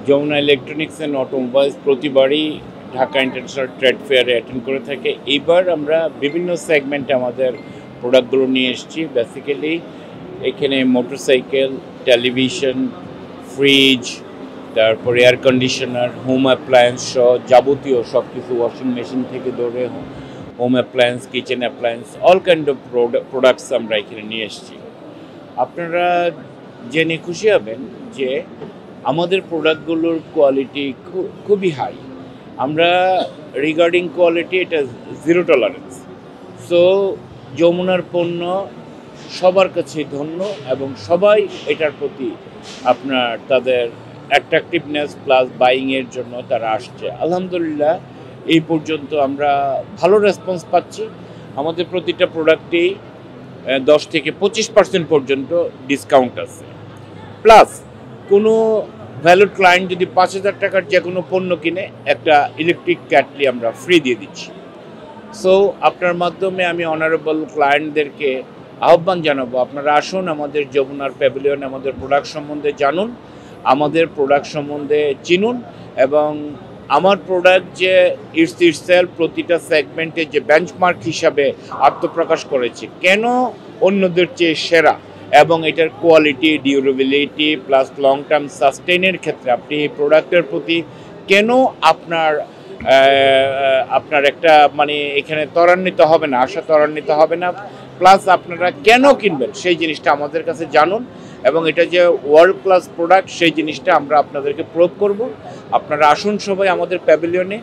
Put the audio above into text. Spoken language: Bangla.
যমুনা ইলেকট্রনিক্স অ্যান্ড অটোমোবাইলস প্রতিবারই ঢাকা ইন্টারন্যাশনাল ট্রেড ফেয়ারে অ্যাটেন্ড করে থাকে। এইবার আমরা বিভিন্ন সেগমেন্টে আমাদের প্রোডাক্টগুলো নিয়ে এসেছি। বেসিক্যালি এখানে মোটরসাইকেল, টেলিভিশন, ফ্রিজ, তারপর এয়ার কন্ডিশনার, হোম অ্যাপ্লায়েন্স সহ যাবতীয় সব কিছু, ওয়াশিং মেশিন থেকে ধরে home appliance, kitchen appliance, all kind of products আমরা এখানে নিয়ে এসেছি। আপনারা জেনে খুশি হবেন যে আমাদের প্রোডাক্টগুলোর কোয়ালিটি খুবই হাই। আমরা রিগার্ডিং কোয়ালিটি এটা জিরো টলারেন্স। সো যমুনার পণ্য সবার কাছেই ধন্য এবং সবাই এটার প্রতি আপনার তাদের অ্যাট্রাকটিভনেস প্লাস বাইংয়ের জন্য তারা আসছে। আলহামদুলিল্লাহ এই পর্যন্ত আমরা ভালো রেসপন্স পাচ্ছি। আমাদের প্রতিটা প্রোডাক্টেই 10 থেকে 25% পর্যন্ত ডিসকাউন্ট আছে। প্লাস কোনো ভ্যালুড ক্লায়েন্ট যদি 5,000 টাকার যে কোনো পণ্য কিনে একটা ইলেকট্রিক ক্যাটলি আমরা ফ্রি দিয়ে দিচ্ছি। সো আপনার মাধ্যমে আমি অনারেবল ক্লায়েন্টদেরকে আহ্বান জানাবো, আপনারা আসুন আমাদের যমুনার প্যাভিলিয়নে, আমাদের প্রোডাক্ট সম্বন্ধে জানুন, আমাদের প্রোডাক্ট সম্বন্ধে চিনুন এবং আমার প্রোডাক্ট যে ইটসেলফ প্রতিটা সেগমেন্টে যে বেঞ্চমার্ক হিসাবে আত্মপ্রকাশ করেছে, কেন অন্যদের চেয়ে সেরা এবং এটার quality, durability plus long term সাস্টেইনের ক্ষেত্রে আপনি এই প্রোডাক্টের প্রতি কেন আপনার একটা মানে এখানে ত্বরান্বিত হবে না, আশা ত্বরান্বিত হবে না, প্লাস আপনারা কেন কিনবেন সেই জিনিসটা আমাদের কাছে জানুন এবং এটা যে ওয়ার্ল্ড ক্লাস প্রোডাক্ট সেই জিনিসটা আমরা আপনাদেরকে প্রুভ করব। আপনারা আসুন সবাই আমাদের প্যাভিলিয়নে।